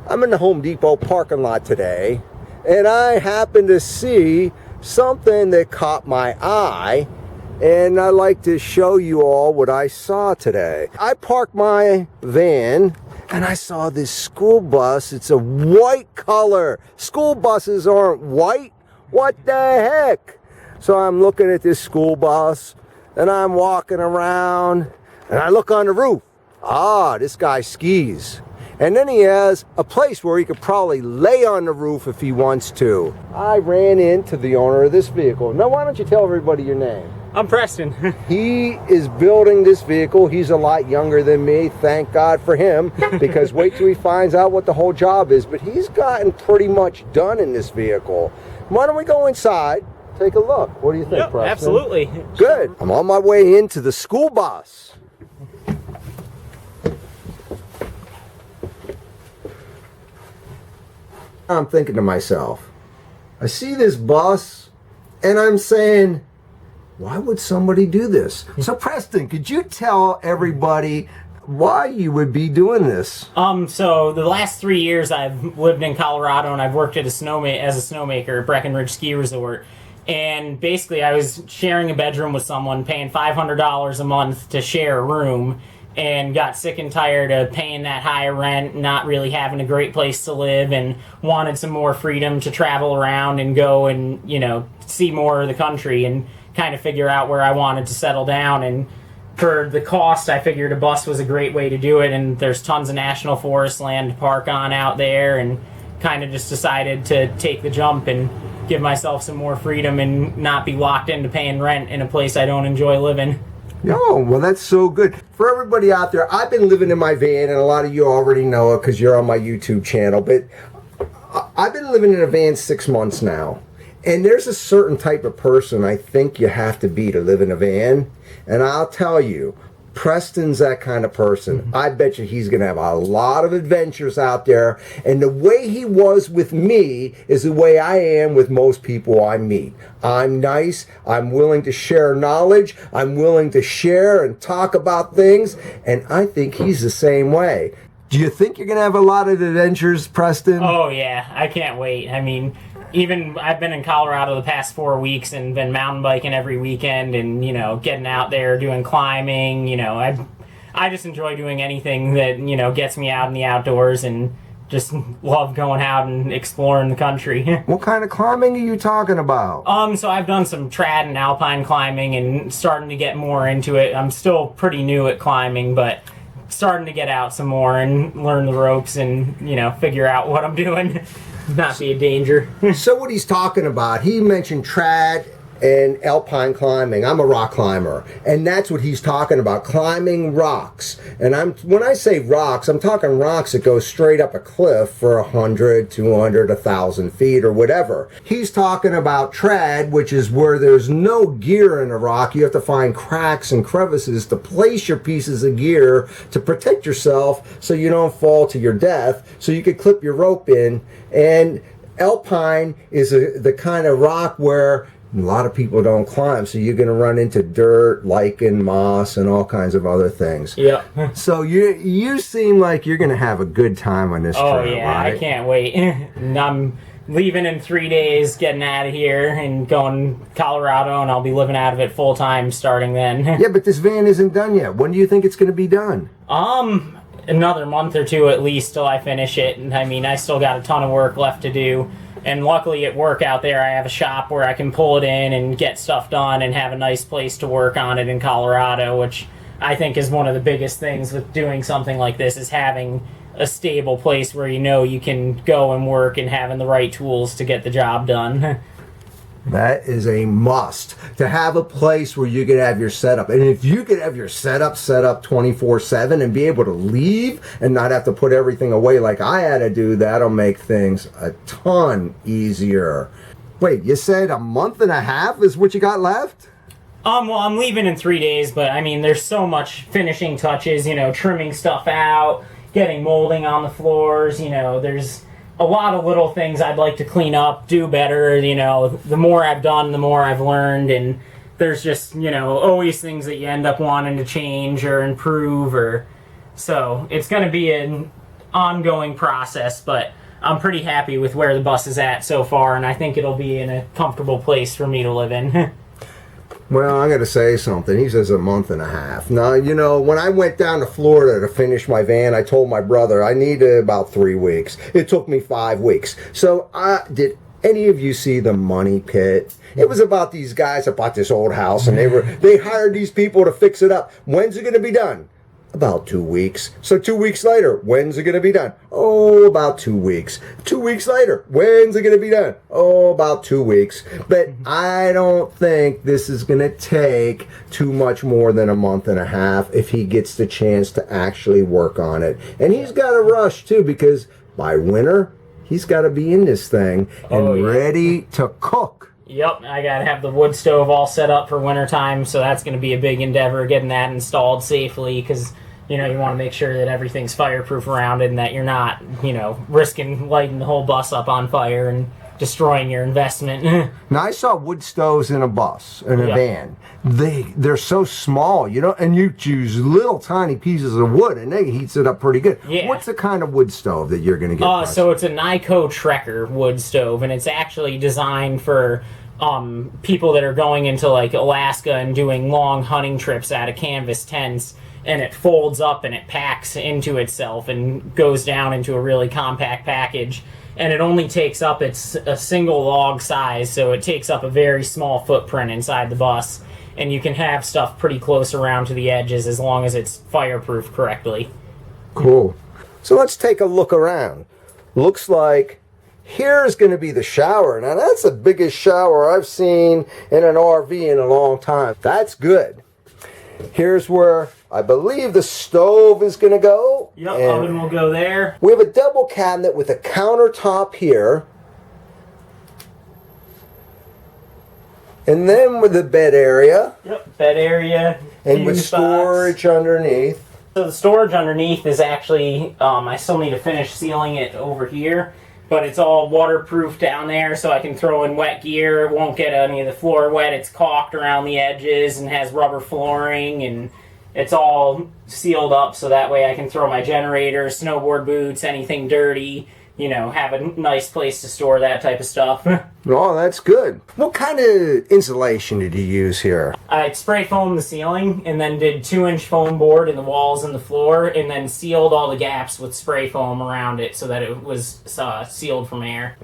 I'm in the Home Depot parking lot today, and I happened to see something that caught my eye, and I'd like to show you all what I saw today. I parked my van, and I saw this school bus. It's a white color. School buses aren't white. What the heck? So I'm looking at this school bus, and I'm walking around, and I look on the roof. Ah, this guy skis. And then he has a place where he could probably lay on the roof if he wants to. I ran into the owner of this vehicle. Now, why don't you tell everybody your name? I'm Preston. He is building this vehicle. He's a lot younger than me. Thank God for him, because wait till he finds out what the whole job is. But he's gotten pretty much done in this vehicle. Why don't we go inside, take a look? What do you think, Yep, Preston? absolutely. Good. I'm on my way into the school bus. I'm thinking to myself, I see this bus, and I'm saying, why would somebody do this? So Preston, could you tell everybody why you would be doing this? So the last 3 years I've lived in Colorado, and I've worked at as a snowmaker at Breckenridge Ski Resort. And basically I was sharing a bedroom with someone, paying $500 a month to share a room, and got sick and tired of paying that high rent, not really having a great place to live, and wanted some more freedom to travel around and go and, you know, see more of the country and kind of figure out where I wanted to settle down. And for the cost, I figured a bus was a great way to do it, and there's tons of national forest land to park on out there, and kind of just decided to take the jump and give myself some more freedom and not be locked into paying rent in a place I don't enjoy living. Oh, well, that's so good. For everybody out there, I've been living in my van, and a lot of you already know it because you're on my YouTube channel, but I've been living in a van 6 months now. And there's a certain type of person I think you have to be to live in a van. And I'll tell you, Preston's that kind of person. I bet you he's going to have a lot of adventures out there. And the way he was with me is the way I am with most people I meet. I'm nice. I'm willing to share knowledge. I'm willing to share and talk about things. And I think he's the same way. Do you think you're going to have a lot of adventures, Preston? Oh, yeah. I can't wait. I mean, even I've been in Colorado the past 4 weeks and been mountain biking every weekend, and, you know, getting out there, doing climbing. You know, I just enjoy doing anything that, you know, gets me out in the outdoors, and just love going out and exploring the country. What kind of climbing are you talking about? So I've done some trad and alpine climbing and starting to get more into it. I'm still pretty new at climbing, but starting to get out some more and learn the ropes and, you know, figure out what I'm doing. Not be a danger. So what he's talking about, he mentioned trad and alpine climbing. I'm a rock climber, and that's what he's talking about, climbing rocks. And when I say rocks, I'm talking rocks that go straight up a cliff for 100, 200, 1,000 feet or whatever. He's talking about trad, which is where there's no gear in a rock. You have to find cracks and crevices to place your pieces of gear to protect yourself so you don't fall to your death, so you could clip your rope in. And alpine is the kind of rock where a lot of people don't climb, so you're going to run into dirt, lichen, moss, and all kinds of other things. Yeah. So you seem like you're going to have a good time on this trip, Oh, yeah, right? I can't wait. And I'm leaving in 3 days, getting out of here, and going to Colorado, and I'll be living out of it full time starting then. Yeah, but this van isn't done yet. When do you think it's going to be done? Another month or two at least till I finish it. And I mean, I still got a ton of work left to do. And luckily at work out there, I have a shop where I can pull it in and get stuff done and have a nice place to work on it in Colorado, which I think is one of the biggest things with doing something like this, is having a stable place where you know you can go and work and having the right tools to get the job done. That is a must, to have a place where you could have your setup. And if you could have your setup set up 24/7 and be able to leave and not have to put everything away like I had to do, that'll make things a ton easier. Wait, you said a month and a half is what you got left? Well, I'm leaving in 3 days, but I mean, there's so much finishing touches, you know, trimming stuff out, getting molding on the floors, you know, there's a lot of little things I'd like to clean up, do better. You know, the more I've done, the more I've learned, and there's just, you know, always things that you end up wanting to change or improve, or so it's going to be an ongoing process, but I'm pretty happy with where the bus is at so far, and I think it'll be in a comfortable place for me to live in. Well, I'm going to say something. He says a month and a half. Now, you know, when I went down to Florida to finish my van, I told my brother I needed about 3 weeks. It took me 5 weeks. So, did any of you see The Money Pit? It was about these guys that bought this old house, and they hired these people to fix it up. When's it going to be done? About 2 weeks. So 2 weeks later, when's it going to be done? Oh, about 2 weeks. 2 weeks later, when's it going to be done? Oh, about 2 weeks. But I don't think this is going to take too much more than a month and a half if he gets the chance to actually work on it. And he's got to rush too, because by winter, he's got to be in this thing and ready to cook. Yep, I gotta have the wood stove all set up for wintertime, so that's gonna be a big endeavor, getting that installed safely, because, you know, you want to make sure that everything's fireproof around it and that you're not, you know, risking lighting the whole bus up on fire and destroying your investment. Now, I saw wood stoves in a bus, in a van. They're so small, you know, and you choose little tiny pieces of wood, and they heats it up pretty good. Yeah. What's the kind of wood stove that you're going to get? So it's a Nyko Trekker wood stove, and it's actually designed for people that are going into like Alaska and doing long hunting trips out of canvas tents, and it folds up and it packs into itself and goes down into a really compact package. And it only takes up, it's a single log size, so it takes up a very small footprint inside the bus. And you can have stuff pretty close around to the edges as long as it's fireproof correctly. Cool. So let's take a look around. Looks like here's going to be the shower. Now that's the biggest shower I've seen in an RV in a long time. That's good. Here's where I believe the stove is going to go. Yep, oven will go there. We have a double cabinet with a countertop here. And then with the bed area. Yep, bed area. And with storage underneath. So the storage underneath is actually, I still need to finish sealing it over here. But it's all waterproof down there, so I can throw in wet gear. It won't get any of the floor wet. It's caulked around the edges and has rubber flooring, and it's all sealed up so that way I can throw my generator, snowboard boots, anything dirty, you know, have a nice place to store that type of stuff. Oh, that's good. What kind of insulation did you use here? I spray foamed the ceiling and then did 2-inch foam board in the walls and the floor, and then sealed all the gaps with spray foam around it so that it was sealed from air.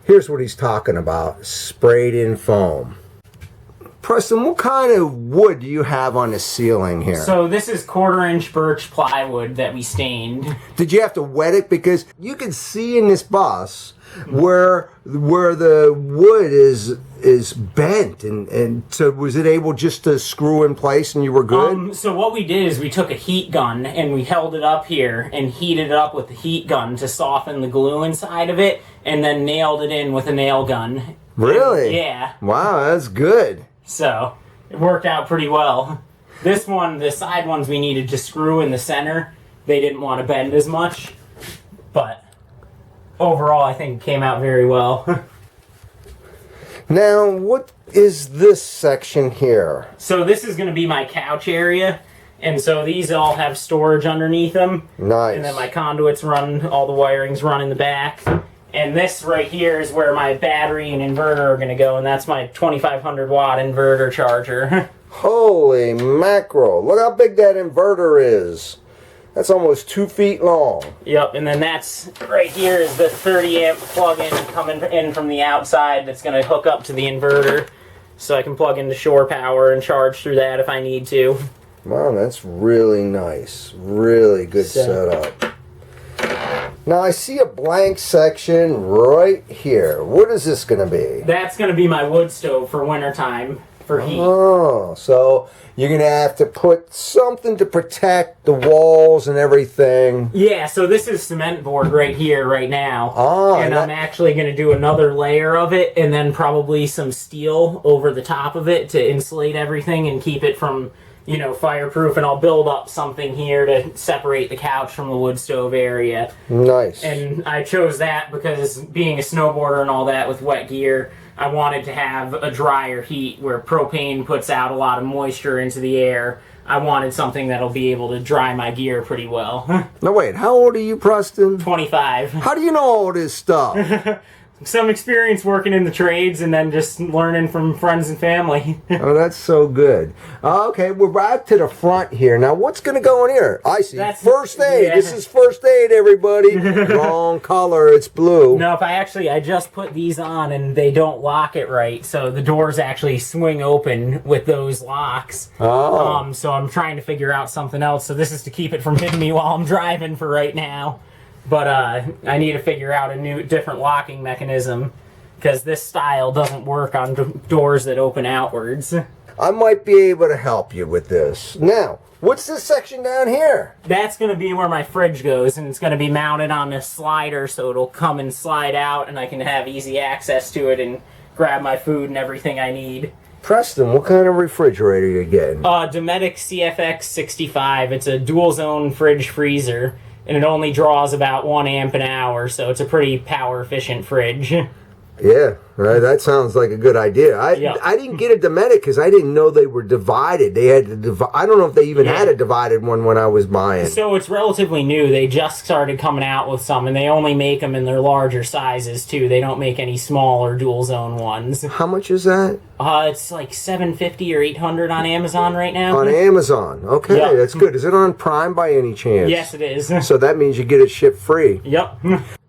Here's what he's talking about, sprayed in foam. Preston, what kind of wood do you have on the ceiling here? So this is 1/4-inch birch plywood that we stained. Did you have to wet it? Because you can see in this bus where the wood is bent, and so was it able just to screw in place and you were good? So what we did is we took a heat gun and we held it up here and heated it up with the heat gun to soften the glue inside of it, and then nailed it in with a nail gun. Really? And, yeah. Wow, that's good. So it worked out pretty well. This one, the side ones we needed to screw in the center. They didn't want to bend as much, but overall I think it came out very well. Now, what is this section here? So this is going to be my couch area, and so these all have storage underneath them. Nice. And then my conduits run, all the wiring's run in the back. And this right here is where my battery and inverter are going to go, and that's my 2500 watt inverter charger. Holy mackerel. Look how big that inverter is. That's almost 2 feet long. Yep, and then that's right here is the 30 amp plug-in coming in from the outside that's going to hook up to the inverter, so I can plug into shore power and charge through that if I need to. Wow, that's really nice. Really good setup. Now I see a blank section right here. What is this going to be? That's going to be my wood stove for wintertime for heat. Oh, so you're going to have to put something to protect the walls and everything. Yeah, so this is cement board right here, right now. Oh, and I'm actually going to do another layer of it and then probably some steel over the top of it to insulate everything and keep it from, you know, fireproof. And I'll build up something here to separate the couch from the wood stove area. Nice. And I chose that because being a snowboarder and all that with wet gear, I wanted to have a drier heat where propane puts out a lot of moisture into the air, I wanted something that'll be able to dry my gear pretty well. No, wait, how old are you, Preston? 25. How do you know all this stuff? Some experience working in the trades and then just learning from friends and family. Oh, that's so good. Okay, we're right to the front here. Now, what's going to go in here? I see. That's first aid. yeah. This is first aid, everybody. Wrong color. It's blue. No, if I just put these on and they don't lock it right, so the doors actually swing open with those locks. Oh. So I'm trying to figure out something else. So this is to keep it from hitting me while I'm driving for right now. But I need to figure out a different locking mechanism because this style doesn't work on doors that open outwards. I might be able to help you with this. Now, what's this section down here? That's going to be where my fridge goes, and it's going to be mounted on this slider so it'll come and slide out, and I can have easy access to it and grab my food and everything I need. Preston, what kind of refrigerator are you getting? Dometic CFX 65. It's a dual zone fridge freezer. And it only draws about 1 amp an hour, so it's a pretty power-efficient fridge. Yeah, that sounds like a good idea. I didn't get a Dometic because I didn't know they were divided. They had to I don't know if they even had a divided one when I was buying. So it's relatively new. They just started coming out with some, and they only make them in their larger sizes, too. They don't make any smaller dual-zone ones. How much is that? It's like $750 or $800 on Amazon right now. On Amazon. Okay, Yep. That's good. Is it on Prime by any chance? Yes, it is. So that means you get it shipped free. Yep.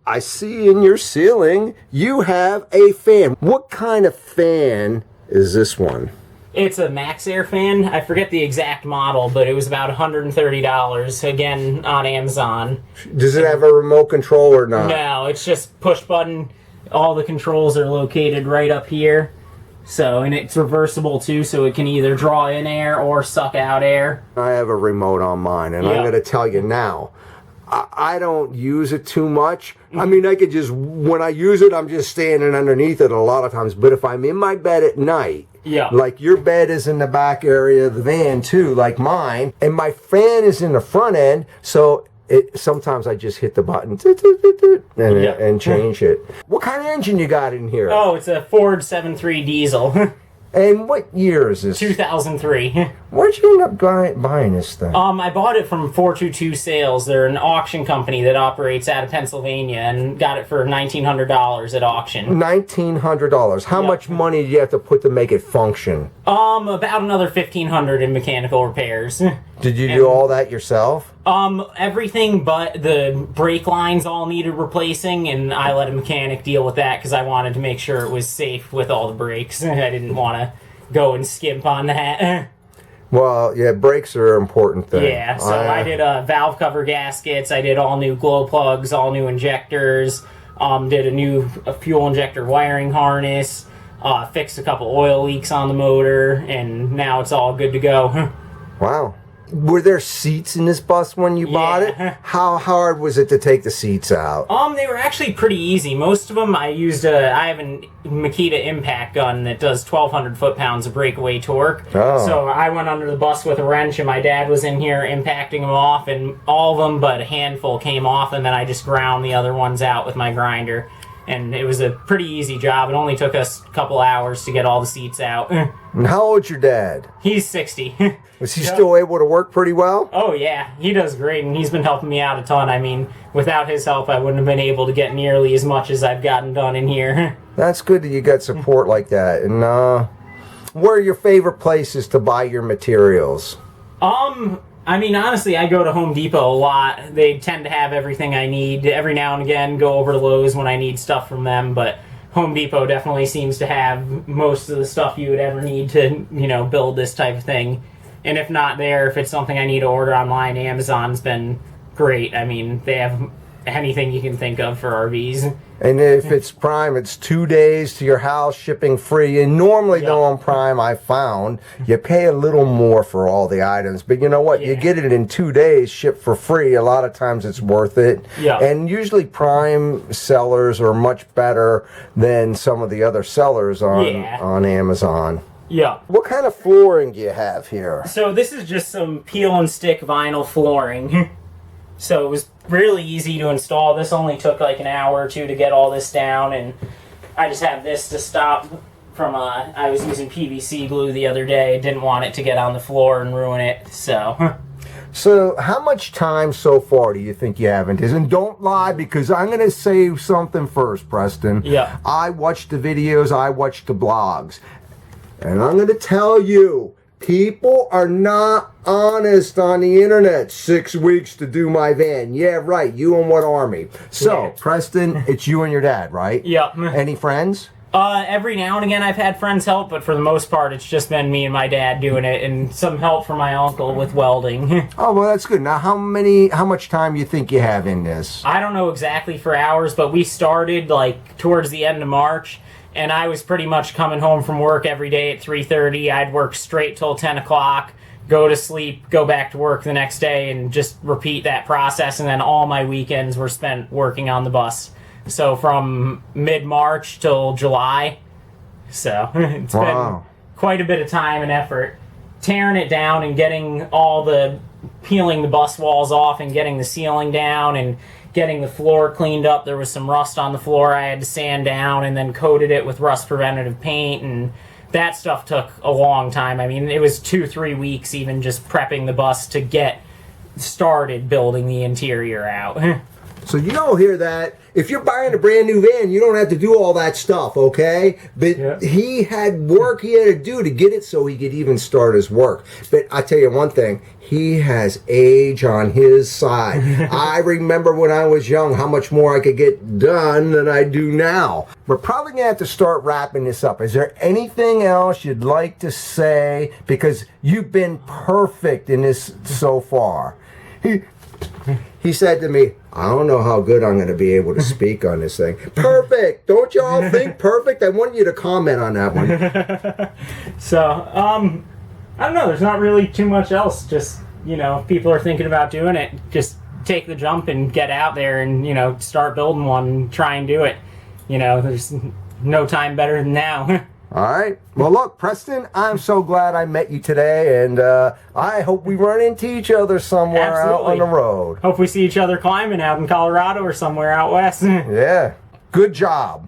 I see in your ceiling you have a fan. What kind of fan is this one? It's a Max Air fan. I forget the exact model, but it was about $130, again, on Amazon. Does it have a remote control or not? No, it's just push button. All the controls are located right up here. So, and it's reversible too, so it can either draw in air or suck out air. I have a remote on mine, and I'm going to tell you now, I don't use it too much. I mean, I could just, when I use it, I'm just standing underneath it a lot of times. But if I'm in my bed at night, like your bed is in the back area of the van too, like mine, and my fan is in the front end, so sometimes I just hit the button and change it. What kind of engine you got in here? Oh, it's a Ford 7.3 diesel. And what year is this? 2003. Where'd you end up buying this thing? I bought it from 422 Sales. They're an auction company that operates out of Pennsylvania, and got it for $1,900 at auction. $1,900. How much money do you have to put to make it function? About another $1,500 in mechanical repairs. Did you do all that yourself? Everything but the brake lines all needed replacing, and I let a mechanic deal with that because I wanted to make sure it was safe with all the brakes. I didn't want to go and skimp on that. Well, yeah, brakes are an important thing. Yeah, so I did valve cover gaskets, I did all new glow plugs, all new injectors, did a new fuel injector wiring harness, fixed a couple oil leaks on the motor, and now it's all good to go. Wow. Were there seats in this bus when you bought it? How hard was it to take the seats out? They were actually pretty easy. Most of them I used I have a Makita impact gun that does 1,200 foot-pounds of breakaway torque. Oh. So I went under the bus with a wrench, and my dad was in here impacting them off, and all of them but a handful came off, and then I just ground the other ones out with my grinder. And it was a pretty easy job. It only took us a couple hours to get all the seats out. And how old's your dad? He's 60. Was he still able to work pretty well? Oh, yeah. He does great, and he's been helping me out a ton. I mean, without his help, I wouldn't have been able to get nearly as much as I've gotten done in here. That's good that you got support like that. And where are your favorite places to buy your materials? I mean, honestly, I go to Home Depot a lot. They tend to have everything I need. Every now and again, go over to Lowe's when I need stuff from them, but Home Depot definitely seems to have most of the stuff you would ever need to, build this type of thing. And if not there, if it's something I need to order online, Amazon's been great. I mean, they have anything you can think of for RVs. And if it's Prime, it's 2 days to your house, shipping free. And normally, though, on Prime, I found you pay a little more for all the items. But you know what? You get it in 2 days, shipped for free. A lot of times it's worth it. Yeah. And usually Prime sellers are much better than some of the other sellers on Amazon. Yeah. What kind of flooring do you have here? So this is just some peel and stick vinyl flooring. So it was really easy to install. This only took like an hour or two to get all this down, and I just have this to stop from I was using PVC glue the other day. Didn't want it to get on the floor and ruin it. So. So, how much time so far do you think you have in this? And don't lie, because I'm going to say something first, Preston. Yeah. I watched the videos, I watched the blogs. And I'm going to tell you, people are not honest on the internet. 6 weeks to do my van. Yeah, right. You and what army? So, Yeah. Preston, it's you and your dad, right? Yeah. Any friends? Every now and again I've had friends help, but for the most part it's just been me and my dad doing it, and some help from my uncle with welding. Oh, well, that's good. Now, how much time you think you have in this? I don't know exactly for hours, but we started like towards the end of March, and I was pretty much coming home from work every day at 3:30. I'd work straight till 10 o'clock, go to sleep, go back to work the next day, and just repeat that process, and then all my weekends were spent working on the bus. So from mid-March till July. So it's been quite a bit of time and effort. Tearing it down and getting peeling the bus walls off and getting the ceiling down and getting the floor cleaned up. There was some rust on the floor I had to sand down, and then coated it with rust preventative paint, and that stuff took a long time. I mean, it was 2-3 weeks even just prepping the bus to get started building the interior out. So you don't hear that. If you're buying a brand new van, you don't have to do all that stuff, okay? But he had work he had to do to get it so he could even start his work. But I tell you one thing, he has age on his side. I remember when I was young how much more I could get done than I do now. We're probably going to have to start wrapping this up. Is there anything else you'd like to say? Because you've been perfect in this so far. He said to me, I don't know how good I'm going to be able to speak on this thing. Perfect! Don't you all think perfect? I want you to comment on that one. So, I don't know. There's not really too much else. Just, if people are thinking about doing it, just take the jump and get out there and, start building one and try and do it. There's no time better than now. All right. Well, look, Preston, I'm so glad I met you today, and I hope we run into each other somewhere out on the road. Hope we see each other climbing out in Colorado or somewhere out west. Yeah. Good job.